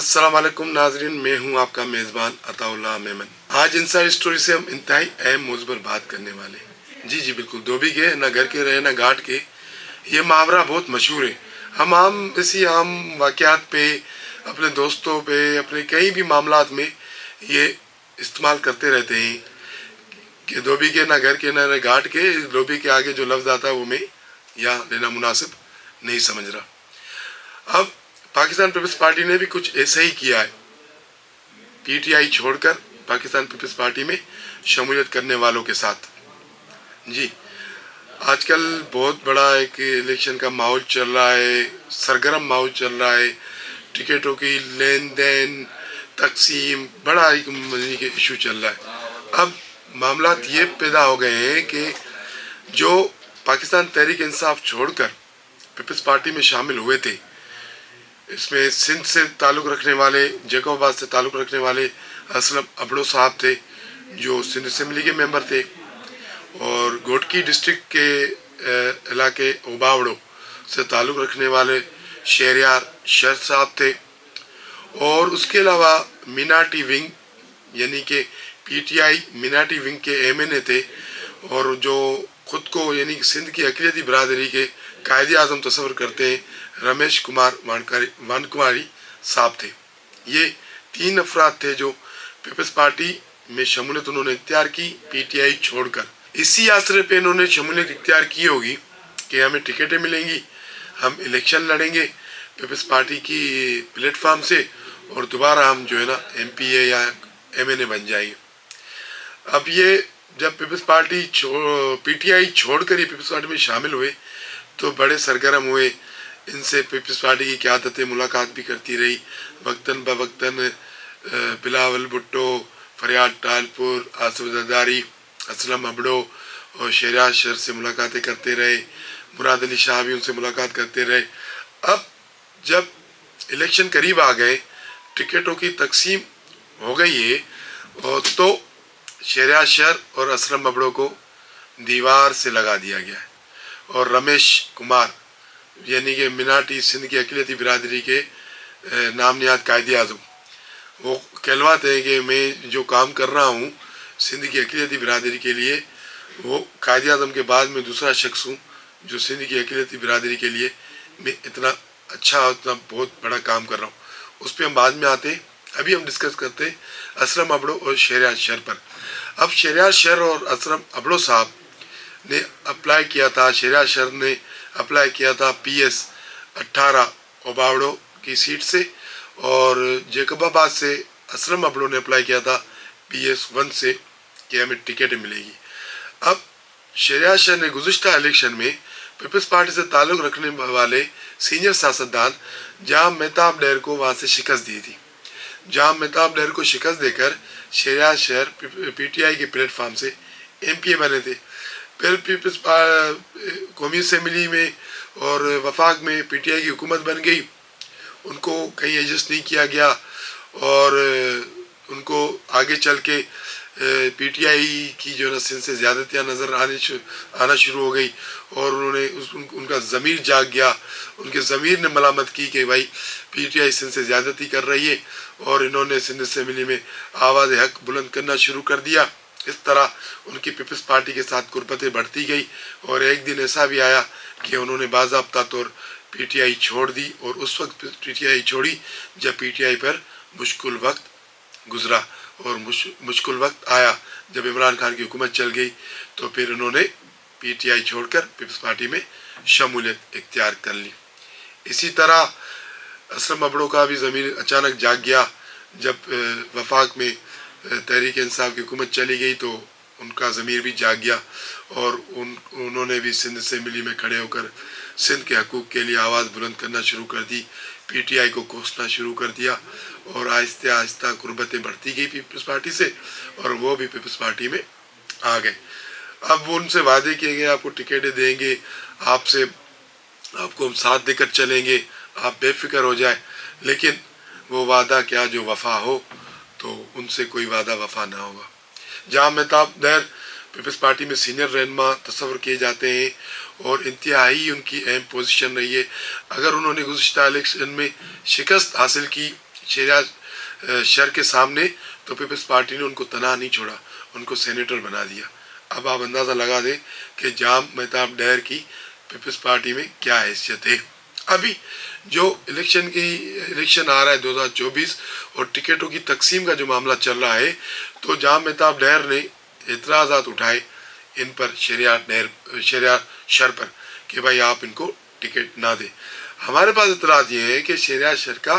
अस्सलाम वालेकुम नाजरीन, मैं हूं आपका मेज़बान अताउल्लाह मेमन। आज इंसाइड स्टोरी से हम इंतहाई अहम मौज़ू पर बात करने वाले हैं। जी बिल्कुल, धोबी के न घर के रहे न घाट के, ये मुहावरा बहुत मशहूर है। हम इसी आम वाक़यात पे, अपने दोस्तों पे, अपने कई भी मामलात में ये इस्तेमाल करते रहते हैं कि धोबी के न घर के न घाट के। धोबी के आगे जो लफ्ज़ आता है वो मैं यहाँ लेना मुनासिब नहीं समझ रहा। अब पाकिस्तान पीपल्स पार्टी ने भी कुछ ऐसा ही किया है। पीटीआई छोड़कर पाकिस्तान पीपल्स पार्टी में शमूलियत करने वालों के साथ जी आजकल बहुत बड़ा एक इलेक्शन का माहौल चल रहा है, सरगर्म माहौल चल रहा है। टिकटों की लेन देन, तकसीम, बड़ा एक इशू चल रहा है। अब मामला ये पैदा हो गए हैं कि जो पाकिस्तान तहरीक इंसाफ छोड़कर पीपल्स पार्टी में शामिल हुए थे, इसमें सिंध से ताल्लुक़ रखने वाले, जैकोबाबाद से ताल्लुक़ रखने वाले असलम अबड़ो साहब थे, जो सिंध असेंबली के मेंबर थे, और घोटकी डिस्ट्रिक्ट के इलाके ओबावड़ो से ताल्लुक़ रखने वाले शहरियार शर साहब थे, और उसके अलावा मिनाटी विंग यानी कि पीटीआई मिनाटी विंग के एमएनए थे, और जो ख़ुद को यानी कि सिंध की अक़लियती बरादरी के कायदे आज़म तस्वर करते हैं, रमेश कुमार वानकुमारी साहब थे। ये 3 अफराद थे जो पीपल्स पार्टी में शमूलियत उन्होंने इख्तियार की पीटीआई छोड़कर। इसी आसरे पे इन्होंने शमूलियत इख्तियार की होगी कि हमें टिकटें मिलेंगी, हम इलेक्शन लड़ेंगे पीपल्स पार्टी की प्लेटफार्म से, और दोबारा हम जो है ना एमपीए या एमएनए बन जाएंगे। अब ये जब पीपल्स पार्टी पीटीआई छोड़कर ये पीपल्स पार्टी में शामिल हुए तो बड़े सरगर्म हुए। इनसे पीपल्स पार्टी की क़यादतें मुलाकात भी करती रही, वक्तन बवक्तन बिलावल भुट्टो, फरियाद टालपुर, आसिफ जरदारी, असलम अबड़ो और शहरियार शर से मुलाकातें करते रहे। मुराद अली शाह भी उनसे मुलाकात करते रहे। अब जब इलेक्शन करीब आ गए, टिकटों की तकसीम हो गई है, और तो शहरियार शर और असलम अबड़ो को दीवार से लगा दिया गया है, और रमेश कुमार यानी कि मिनाटी सिंध की अक़लियती बिरादरी के नामनियात कायदे आज़म, वो कहलवाते हैं कि मैं जो काम कर रहा हूँ सिंध की अक़लियती बिरादरी के लिए, वो कायदे आज़म के बाद में दूसरा शख्स हूँ जो सिंध की अक़लियती बिरादरी के लिए मैं इतना अच्छा, इतना बहुत बड़ा काम कर रहा हूँ। उस पर हम बाद में आते हैं। अभी हम डिस्कस करते हैं असलम अबड़ो और शहरियार शर पर। अब शहरियार शर और असलम अबड़ो साहब ने अप्लाई किया था, शहरियार शर ने अप्लाई किया था PS 18 ओबावड़ो की सीट से, और जैकोबाबाद से असलम अबड़ो ने अप्लाई किया था PS 1 से कि हमें टिकट मिलेगी। अब शहरियार शर ने गुज़िश्ता इलेक्शन में पीपल्स पार्टी से ताल्लुक़ रखने वाले सीनियर सियासतदान जाम मेहताब डैर को वहाँ से शिकस्त दी थी। जाम मेहताब डैर को शिकस्त देकर शहरियार शर पीटीआई के प्लेटफार्म से एमपीए बने थे। फिर पीपल्स कौमी असेंबली में और वफाक में पीटीआई की हुकूमत बन गई। उनको कहीं एडजस्ट नहीं किया गया, और उनको आगे चल के पीटीआई की जो है ना सिंध से ज़्यादतियाँ नज़र आना शुरू हो गई, और उन्होंने उनका ज़मीर जाग गया। उनके ज़मीर ने मलामत की कि भाई पीटीआई सिंध से ज़्यादती कर रही है, और इन्होंने सिंध असेंबली में आवाज़ हक बुलंद करना शुरू कर दिया। इस तरह उनकी पीपल्स पार्टी के साथ कुर्बतें बढ़ती गई, और एक दिन ऐसा भी आया कि उन्होंने बाज़ाब्ता तौर पीटीआई छोड़ दी, और उस वक्त पीटीआई छोड़ी जब पीटीआई पर मुश्किल वक्त गुज़रा, और मुश्किल वक्त आया जब इमरान खान की हुकूमत चल गई, तो फिर उन्होंने पीटीआई छोड़कर पीपल्स पार्टी में शमूलियत इख्तियार कर ली। इसी तरह असलम अबड़ो का भी ज़मीर अचानक जाग गया जब वफाक में तहरीक इंसाफ की हुकूमत चली गई, तो उनका ज़मीर भी जाग गया, और उन्होंने भी सिंध असेंबली में खड़े होकर सिंध के हकूक़ के लिए आवाज़ बुलंद करना शुरू कर दी, पीटीआई को कोसना शुरू कर दिया, और आहिस्ते आहिस्ता कुर्बतें बढ़ती गई पीपल्स पार्टी से, और वो भी पीपल्स पार्टी में आ गए। अब वो उनसे वादे किए गए आपको टिकटें देंगे, आपको हम साथ देकर चलेंगे, आप बेफिक्र हो जाए, लेकिन वो वादा क्या जो वफ़ा हो, तो उनसे कोई वादा वफ़ा ना होगा। जहाँ मेहताब डैर पीपल्स पार्टी में सीनियर रहनुमा तस्वर किए जाते हैं, और इंतहाई उनकी अहम पोजीशन रही है। अगर उन्होंने गुज़िश्ता इलेक्शन में शिकस्त हासिल की शेरिया शर के सामने, तो पीपल्स पार्टी ने उनको तना नहीं छोड़ा, उनको सेनेटर बना दिया। अब आप अंदाज़ा लगा दें कि जाम मेहताब डैर की पीपल्स पार्टी में क्या हैसियत है। अभी जो इलेक्शन आ रहा है 2024 और टिकटों की तकसीम का जो मामला चल रहा है, तो जाम मेहताब डैर ने एतराज़ात उठाए इन पर, शेरिया शर पर, कि भाई आप इनको टिकट ना दें। हमारे पास इतलात ये है कि शेरिया शर का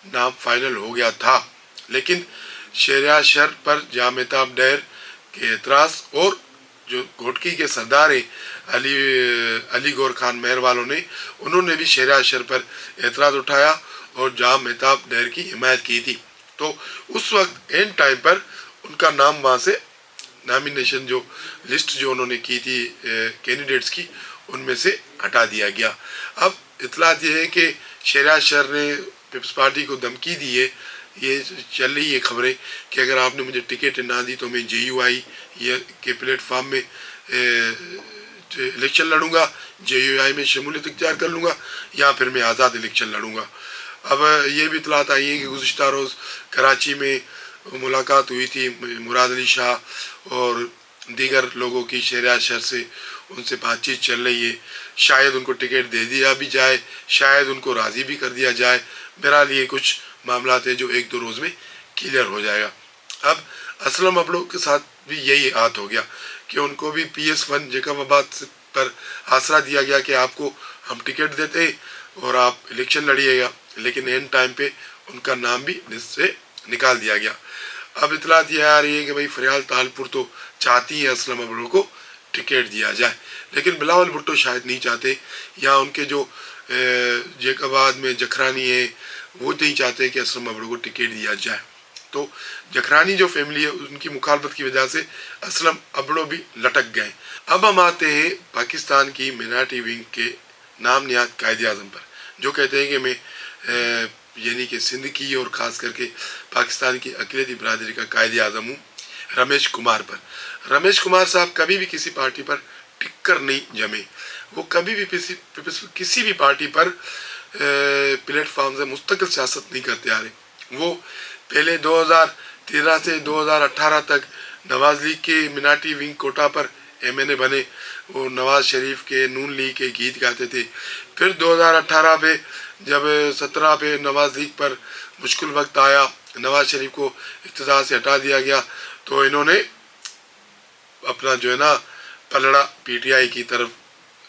नाम फाइनल हो गया था, लेकिन शेरिया शर पर जाम मेहताब डैर के एतराज़ और जो घोटकी के सरदार हैं अली गौर खान मेहर वालों ने, उन्होंने भी शेरिया शर पर एतराज़ उठाया और जाम मेहताब डैर की हिमायत की थी। तो उस वक्त एंड टाइम पर उनका नाम वहाँ से नॉमिनेशन जो लिस्ट जो उन्होंने की थी कैंडिडेट्स की, उनमें से हटा दिया गया। अब इतलात ये है कि शेरिया शर ने पीपल्स पार्टी को धमकी दी है, ये चल रही है खबरें कि अगर आपने मुझे टिकट ना दी तो मैं JUI के प्लेटफार्म में इलेक्शन लड़ूंगा, JUI में शमूलियत इख्तियार कर लूँगा, या फिर मैं आज़ाद इलेक्शन लड़ूंगा। अब ये भी इतलात आई है कि गुज़िश्ता रोज़ कराची में मुलाकात हुई थी मुराद अली शाह और दीगर लोगों की, शेरिया शर से उनसे बातचीत चल रही है। शायद उनको टिकट दे दिया भी जाए, शायद उनको राज़ी भी कर दिया जाए। बहरहाल ये कुछ मामला थे जो 1-2 रोज़ में क्लियर हो जाएगा। अब असलम अबड़ो के साथ भी यही हाथ हो गया कि उनको भी PS1 जैकबाबाद पर आसरा दिया गया कि आपको हम टिकट देते और आप इलेक्शन लड़िएगा, लेकिन एंड टाइम पे उनका नाम भी लिस्ट से निकाल दिया गया। अब इतलात ये आ रही है कि भाई फरियाल तालपुर तो चाहती है असलम अबड़ो को टिकट दिया जाए, लेकिन बिलावल भुट्टो शायद नहीं चाहते, या उनके जो जैकबाबाद में जखरानी है वो नहीं चाहते कि असलम अबड़ो को टिकट दिया जाए। तो जखरानी जो फैमिली है उनकी मुखालफत की वजह से असलम अबड़ो भी लटक गए। अब हम आते हैं पाकिस्तान की मिनाटी विंग के नाम निहाद कायदे आज़म पर, जो कहते हैं कि मैं यानी कि सिंध की और ख़ास करके पाकिस्तान की अक़लियती बरादरी का कायदे आज़म हूँ, रमेश कुमार पर। रमेश कुमार साहब कभी भी किसी पार्टी पर टिक्कर नहीं जमे, वो कभी भी किसी भी पार्टी पर प्लेटफॉर्म से मुस्तकिल सियासत नहीं करते आ रहे। वो पहले 2013 से 2018 तक नवाज लीग के मिनाटी विंग कोटा पर MNA बने, वो नवाज शरीफ के नून लीग के गीत गाते थे। फिर 2018 पे जब 17 पे नवाज लीग पर मुश्किल वक्त आया, नवाज शरीफ को इक़्तिदार से हटा दिया गया, तो इन्होंने अपना जो है ना पलड़ा PTI की तरफ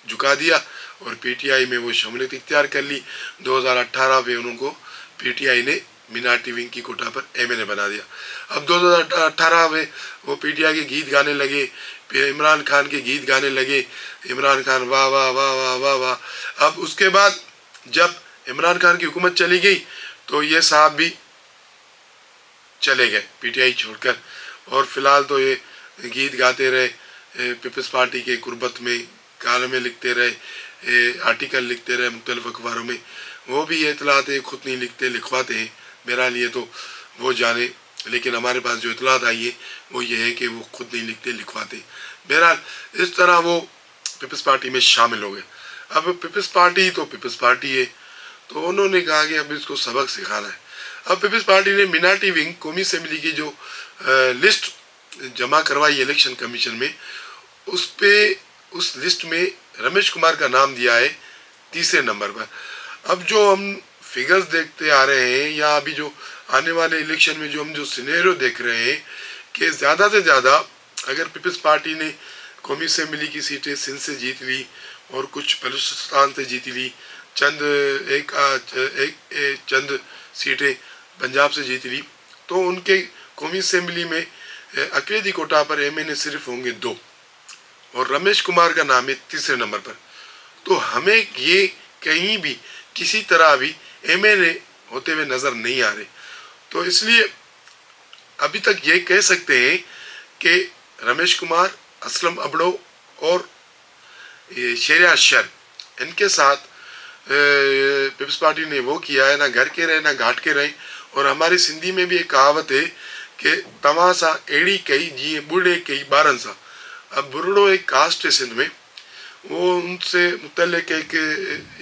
झुका दिया और PTI में वो शमूलियत इख्तियार कर ली। 2018 में उनको PTI ने मिनाटी विंग की कोटा पर MNA बना दिया। अब 2018 में वो PTI के गीत गाने लगे, इमरान खान के गीत गाने लगे, इमरान खान वाह वाह वाह वाह वाह वाह। अब उसके बाद जब इमरान खान की हुकूमत चली गई तो ये साहब भी चले गए PTI छोड़कर, और फिलहाल तो ये गीत गाते रहे, पीपल्स पार्टी के कुर्बत में कालमें लिखते रहे, आर्टिकल लिखते रहे मुख्तलिफ अखबारों में। वो भी ये इतलात है खुद नहीं लिखते, लिखवाते हैं। बहरहाल ये तो वो जाने, लेकिन हमारे पास जो इतलात आई है वो ये है कि वो खुद नहीं लिखते, लिखवाते। बहरहाल इस तरह वो पीपल्स पार्टी में शामिल हो गए। अब पीपल्स पार्टी तो पीपल्स पार्टी है, तो उन्होंने कहा कि अब इसको सबक सिखाना है। अब पीपल्स पार्टी ने मिनाटी विंग कौमी असेंबली की जो लिस्ट जमा करवाई इलेक्शन कमीशन में, उस लिस्ट में रमेश कुमार का नाम दिया है 3रे नंबर पर। अब जो हम फिगर्स देखते आ रहे हैं, या अभी जो आने वाले इलेक्शन में जो हम जो सिनेरियो देख रहे हैं कि ज़्यादा से ज़्यादा अगर पीपल्स पार्टी ने कौमी असेंबली की सीटें सिंध से जीत ली और कुछ बलूचिस्तान से जीत ली, चंद सीटें पंजाब से जीत ली, तो उनके कौमी असेंबली में अक़लियती कोटा पर MNA सिर्फ होंगे 2 और रमेश कुमार का नाम है 3रे नंबर पर। तो हमें ये कहीं भी किसी तरह भी MNA होते हुए नज़र नहीं आ रहे। तो इसलिए अभी तक ये कह सकते हैं कि रमेश कुमार, असलम अबड़ो और शेरिया शर, इनके साथ पीपल्स पार्टी ने वो किया है, ना घर के रहे ना घाट के रहे। और हमारी सिंधी में भी एक कहावत है कि तमासा एड़ी कई जी बूढ़े कई 12 सा। अब बुरड़ो एक कास्ट है सिंध में, वो उनसे मुतल्लिक़ एक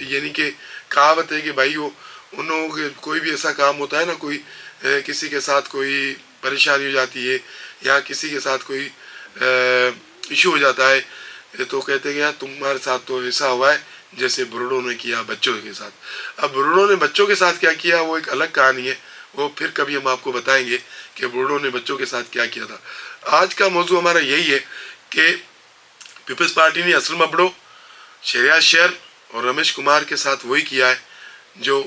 यानी कि कहावत है कि भाई वो उन लोगों के कोई भी ऐसा काम होता है ना, कोई किसी के साथ कोई परेशानी हो जाती है या किसी के साथ कोई इशू हो जाता है, तो कहते हैं यार तुम्हारे साथ तो ऐसा हुआ है जैसे बुरुडो ने किया बच्चों के साथ। अब बुरुडो ने बच्चों के साथ क्या किया वो एक अलग कहानी है, वो फिर कभी हम आपको बताएंगे कि बुरुडो ने बच्चों के साथ क्या किया था। आज का मौजू हमारा यही है कि पीपल्स पार्टी ने असलम अबड़ो, शरिया शेर और रमेश कुमार के साथ वही किया है जो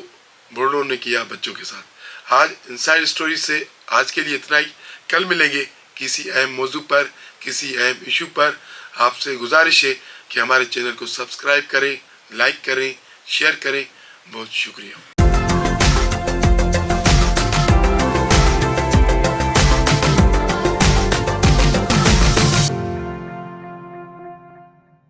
बुरुडो ने किया बच्चों के साथ। आज इनसाइड स्टोरी से आज के लिए इतना ही। कल मिलेंगे किसी अहम मौजू पर, किसी अहम इशू पर। आपसे गुजारिश है कि हमारे चैनल को सब्सक्राइब करें, लाइक करें, शेयर करें। बहुत शुक्रिया।